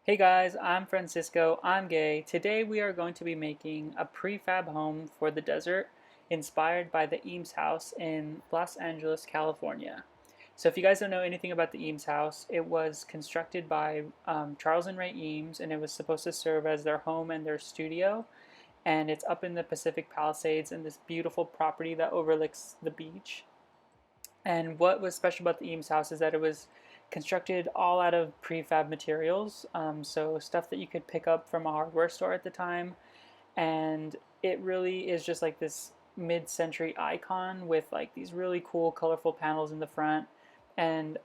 Hey guys, I'm Francisco. I'm gay. Today we are going to be making a prefab home for the desert inspired by the Eames house in Los Angeles, California. So if you guys don't know anything about the Eames house, it was constructed by Charles and Ray Eames, and it was supposed to serve as their home and their studio. And it's up in the Pacific Palisades in this beautiful property that overlooks the beach. And what was special about the Eames house is that it was constructed all out of prefab materials, so stuff that you could pick up from a hardware store at the time. And it really is just like this mid-century icon with like these really cool, colorful panels in the front, and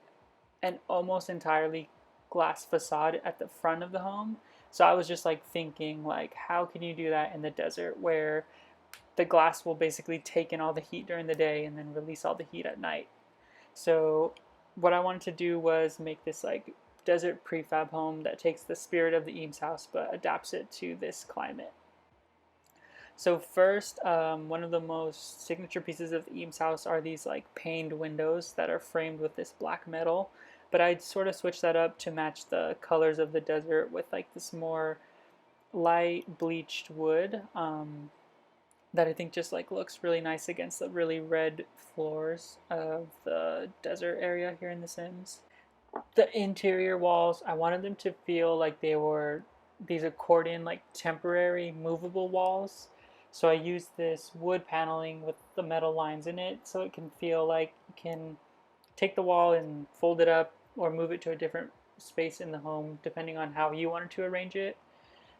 an almost entirely glass facade at the front of the home. So I was just like thinking, like, how can you do that in the desert where the glass will basically take in all the heat during the day and then release all the heat at night? So what I wanted to do was make this like desert prefab home that takes the spirit of the Eames house but adapts it to this climate. So first, one of the most signature pieces of the Eames house are these like paned windows that are framed with this black metal. But I sort of switched that up to match the colors of the desert with like this more light bleached wood. That I think just like looks really nice against the really red floors of the desert area here in The Sims. The interior walls, I wanted them to feel like they were these accordion like temporary movable walls. So I used this wood paneling with the metal lines in it so it can feel like you can take the wall and fold it up or move it to a different space in the home depending on how you wanted to arrange it.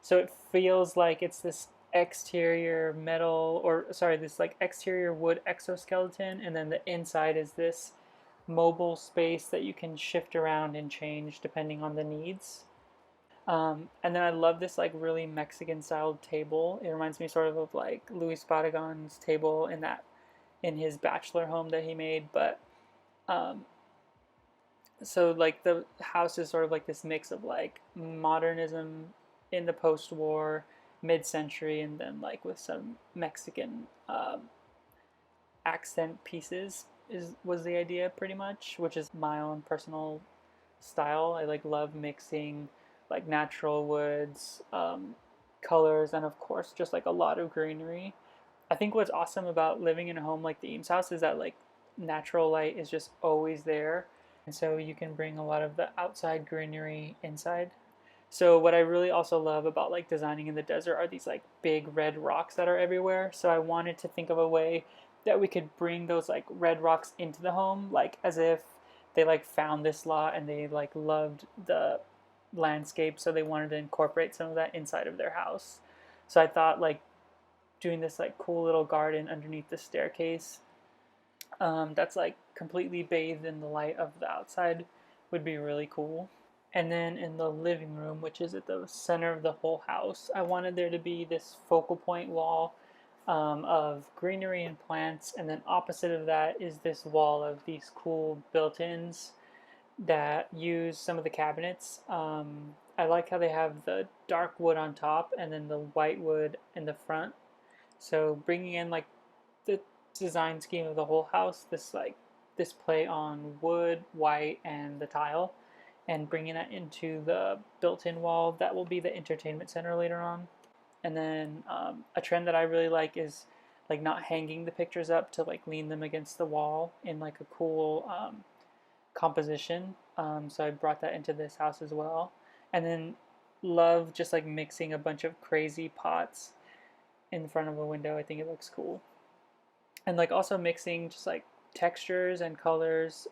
So it feels like it's this exterior metal, or sorry, this like exterior wood exoskeleton, and then the inside is this mobile space that you can shift around and change depending on the needs. And then I love this like really Mexican style table. It reminds me sort of like Luis Barragan's table in his bachelor home that he made. But um, so like the house is sort of like this mix of like modernism in the post-war, mid-century, and then like with some Mexican accent pieces is was the idea pretty much, which is my own personal style. I like love mixing like natural woods, colors, and of course just like a lot of greenery. I think what's awesome about living in a home like the Eames house is that like natural light is just always there, and so you can bring a lot of the outside greenery inside. So what I really also love about like designing in the desert are these like big red rocks that are everywhere. So I wanted to think of a way that we could bring those like red rocks into the home, like as if they like found this lot and they like loved the landscape, so they wanted to incorporate some of that inside of their house. So I thought like doing this like cool little garden underneath the staircase, that's like completely bathed in the light of the outside would be really cool. And then in the living room, which is at the center of the whole house, I wanted there to be this focal point wall of greenery and plants, and then opposite of that is this wall of these cool built-ins that use some of the cabinets. I like how they have the dark wood on top and then the white wood in the front. So bringing in like the design scheme of the whole house, this play on wood, white, and the tile, and bringing that into the built-in wall that will be the entertainment center later on. And then a trend that I really like is like not hanging the pictures up to like lean them against the wall in like a cool composition. So I brought that into this house as well. And then love just like mixing a bunch of crazy pots in front of a window. I think it looks cool. And like also mixing just like textures and colors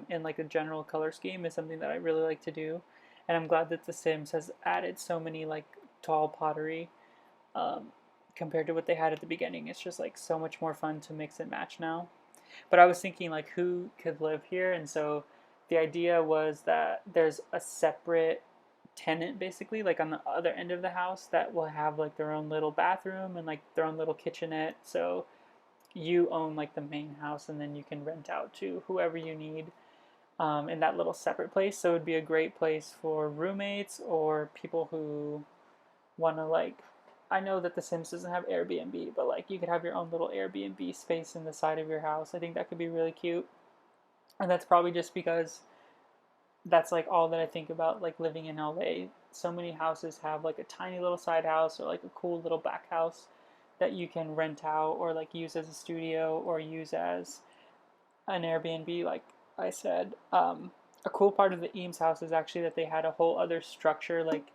in like a general color scheme is something that I really like to do. And I'm glad that The Sims has added so many like tall pottery um, compared to what they had at the beginning. It's just like so much more fun to mix and match now. But I was thinking like who could live here, and so the idea was that there's a separate tenant basically like on the other end of the house that will have like their own little bathroom and like their own little kitchenette. So you own like the main house and then you can rent out to whoever you need in that little separate place. So it would be a great place for roommates or people who want to like, I know that The Sims doesn't have Airbnb, but like you could have your own little Airbnb space in the side of your house. I think that could be really cute. And that's probably just because that's like all that I think about like living in LA. So many houses have like a tiny little side house or like a cool little back house that you can rent out or like use as a studio or use as an Airbnb, like I said. A cool part of the Eames house is actually that they had a whole other structure like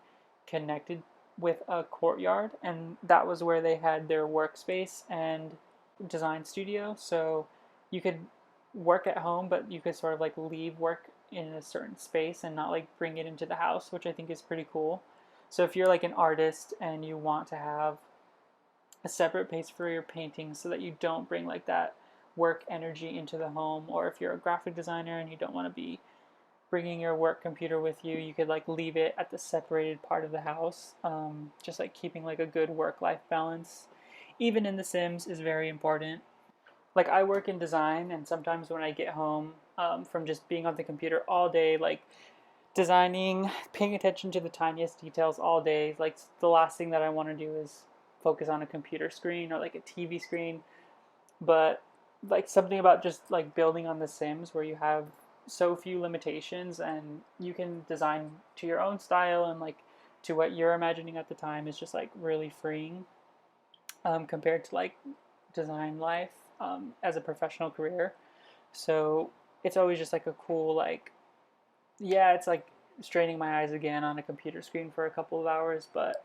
connected with a courtyard, and that was where they had their workspace and design studio. So you could work at home, but you could sort of like leave work in a certain space and not like bring it into the house, which I think is pretty cool. So if you're like an artist and you want to have a separate space for your paintings so that you don't bring like that work energy into the home, or if you're a graphic designer and you don't want to be bringing your work computer with you, you could like leave it at the separated part of the house. Just like keeping like a good work-life balance, even in The Sims, is very important. Like I work in design, and sometimes when I get home from just being on the computer all day, like designing, paying attention to the tiniest details all day, like the last thing that I want to do is focus on a computer screen or like a TV screen. But like something about just like building on The Sims where you have so few limitations and you can design to your own style and like to what you're imagining at the time is just like really freeing, compared to like design life as a professional career. So it's always just like a cool, like, yeah, it's like straining my eyes again on a computer screen for a couple of hours, but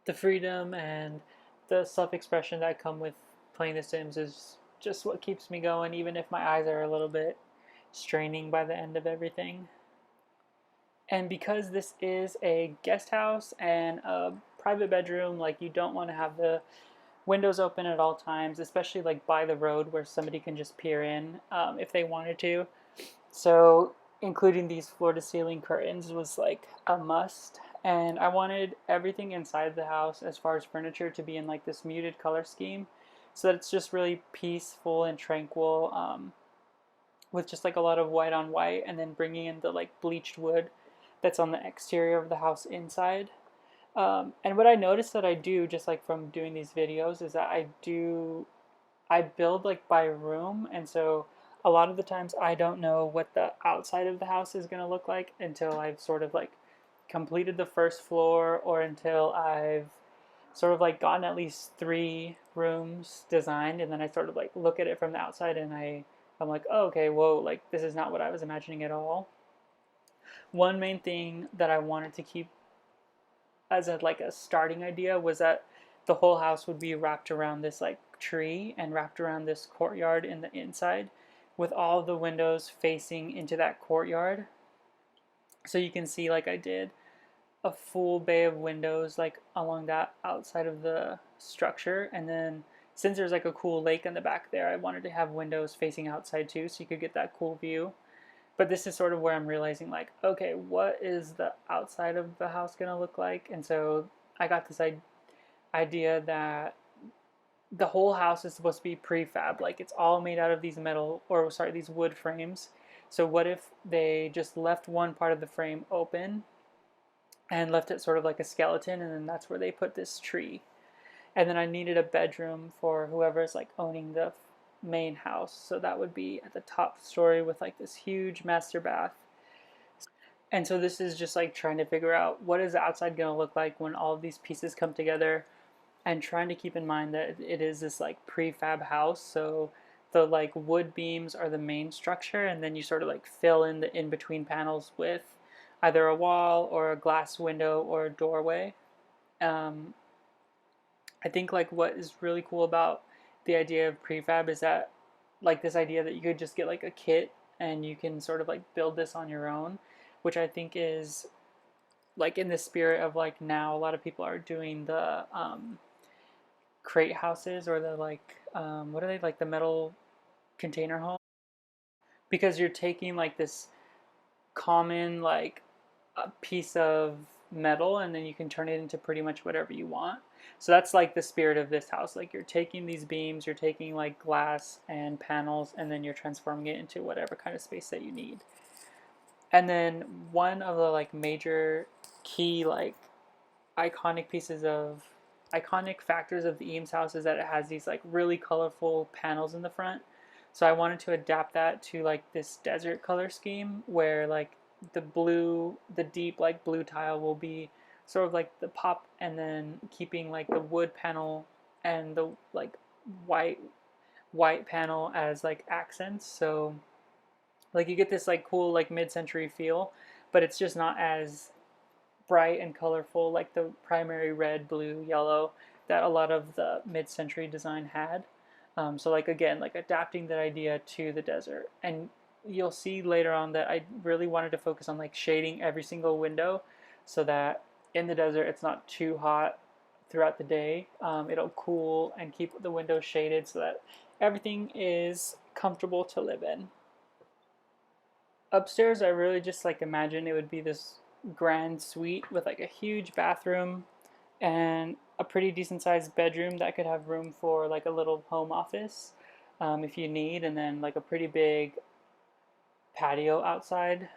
the freedom and the self-expression that come with playing The Sims is just what keeps me going, even if my eyes are a little bit straining by the end of everything. And because this is a guest house and a private bedroom, like you don't want to have the windows open at all times, especially like by the road where somebody can just peer in if they wanted to. So including these floor to ceiling curtains was like a must. And I wanted everything inside the house as far as furniture to be in like this muted color scheme so that it's just really peaceful and tranquil, with just like a lot of white on white, and then bringing in the like bleached wood that's on the exterior of the house inside. And what I noticed that I do just like from doing these videos is that I build like by room, and so a lot of the times I don't know what the outside of the house is going to look like until I've sort of like completed the first floor, or until I've sort of like gotten at least 3 rooms designed, and then I sort of like look at it from the outside and I'm like, oh, okay, whoa, like this is not what I was imagining at all. One main thing that I wanted to keep as a like a starting idea was that the whole house would be wrapped around this like tree and wrapped around this courtyard in the inside, with all the windows facing into that courtyard. So you can see, like I did, a full bay of windows like along that outside of the structure. And then since there's like a cool lake in the back there, I wanted to have windows facing outside too so you could get that cool view. But this is sort of where I'm realizing, like, okay, what is the outside of the house gonna look like? And so I got this idea that the whole house is supposed to be prefab, like it's all made out of these metal, or sorry, these wood frames. So what if they just left one part of the frame open and left it sort of like a skeleton, and then that's where they put this tree. And then I needed a bedroom for whoever's like owning the main house, so that would be at the top story with like this huge master bath. And so this is just like trying to figure out what is the outside going to look like when all of these pieces come together, and trying to keep in mind that it is this like prefab house. So the like wood beams are the main structure, and then you sort of like fill in the in between panels with either a wall or a glass window or a doorway. um, I think like what is really cool about the idea of prefab is that, like, this idea that you could just get like a kit and you can sort of like build this on your own, which I think is like in the spirit of like now a lot of people are doing the crate houses, or the like, what are they, like the metal container home, because you're taking like this common like a piece of metal, and then you can turn it into pretty much whatever you want. So that's like the spirit of this house. Like you're taking these beams, you're taking like glass and panels, and then you're transforming it into whatever kind of space that you need. And then one of the like major key like iconic pieces of iconic factors of the Eames house is that it has these like really colorful panels in the front. So I wanted to adapt that to like this desert color scheme where like the blue, the deep like blue tile will be sort of like the pop, and then keeping like the wood panel and the like white white panel as like accents. So like you get this like cool like mid-century feel, but it's just not as bright and colorful like the primary red, blue, yellow that a lot of the mid-century design had. So like again, like adapting that idea to the desert, and you'll see later on that I really wanted to focus on like shading every single window, so that in the desert it's not too hot throughout the day. It'll cool and keep the windows shaded so that everything is comfortable to live in. Upstairs, I really just like imagine it would be this grand suite with like a huge bathroom and a pretty decent sized bedroom that could have room for like a little home office if you need, and then like a pretty big patio outside.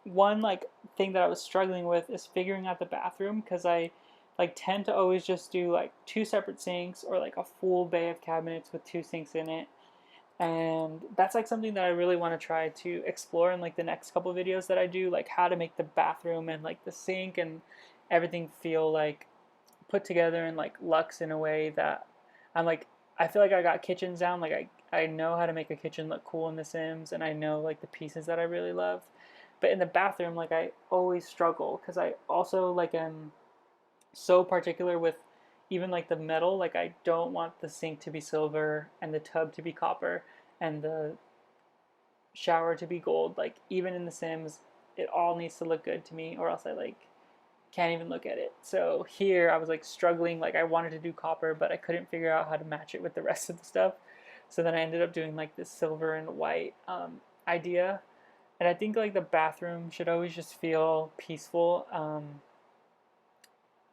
One like thing that I was struggling with is figuring out the bathroom, because I like tend to always just do like two separate sinks or like a full bay of cabinets with two sinks in it, and that's like something that I really want to try to explore in like the next couple of videos that I do, like how to make the bathroom and like the sink and everything feel like put together and like luxe in a way that I'm like, I feel like I got kitchens down. Like I know how to make a kitchen look cool in The Sims, and I know like the pieces that I really love. But in the bathroom, like I always struggle because I also like am so particular with even like the metal. Like I don't want the sink to be silver and the tub to be copper and the shower to be gold. Like even in The Sims, it all needs to look good to me, or else I like can't even look at it. So here I was like struggling, like I wanted to do copper, but I couldn't figure out how to match it with the rest of the stuff. So then I ended up doing like this silver and white idea. And I think like the bathroom should always just feel peaceful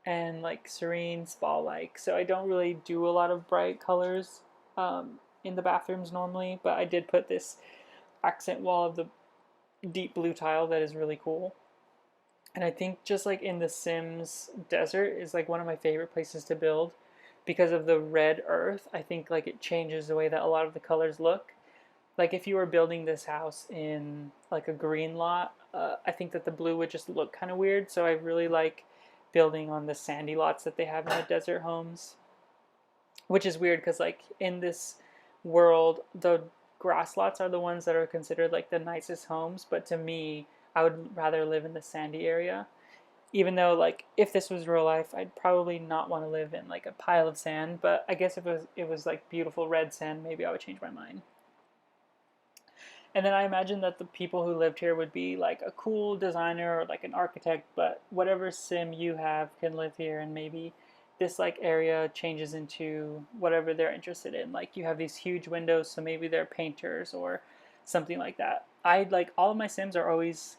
and like serene, spa-like. So I don't really do a lot of bright colors in the bathrooms normally, but I did put this accent wall of the deep blue tile that is really cool. And I think just like in The Sims desert is like one of my favorite places to build because of the red earth. I think like it changes the way that a lot of the colors look. Like if you were building this house in like a green lot, I think that the blue would just look kind of weird. So I really like building on the sandy lots that they have in the desert homes, which is weird because like in this world, the grass lots are the ones that are considered like the nicest homes. But to me, I would rather live in the sandy area. Even though like if this was real life, I'd probably not want to live in like a pile of sand. But I guess if it was like beautiful red sand, maybe I would change my mind. And then I imagine that the people who lived here would be like a cool designer or like an architect, but whatever sim you have can live here, and maybe this like area changes into whatever they're interested in. Like you have these huge windows, so maybe they're painters or something like that. I like all of my sims are always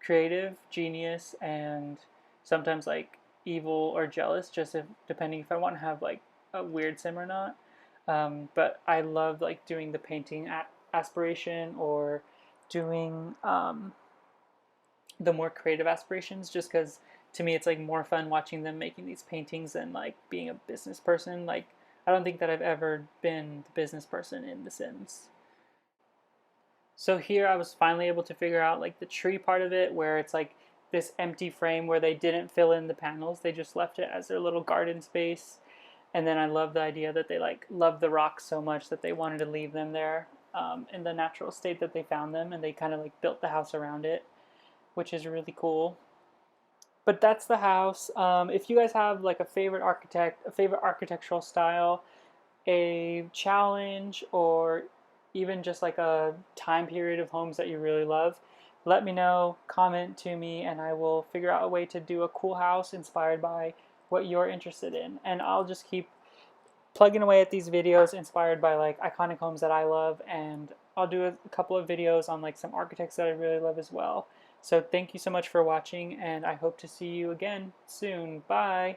creative, genius, and sometimes like evil or jealous, just if depending if I want to have like a weird sim or not. But I love like doing the painting aspiration or doing the more creative aspirations, just because to me it's like more fun watching them making these paintings than like being a business person. Like I don't think that I've ever been the business person in The Sims. So here I was finally able to figure out like the tree part of it, where it's like this empty frame where they didn't fill in the panels, they just left it as their little garden space. And then I love the idea that they like love the rocks so much that they wanted to leave them there in the natural state that they found them, and they kind of like built the house around it, which is really cool. But that's the house. If you guys have like a favorite architect, a favorite architectural style, a challenge, or even just like a time period of homes that you really love, let me know, comment to me, and I will figure out a way to do a cool house inspired by what you're interested in. And I'll just keep plugging away at these videos inspired by like iconic homes that I love, and I'll do a couple of videos on like some architects that I really love as well. So thank you so much for watching, and I hope to see you again soon. Bye!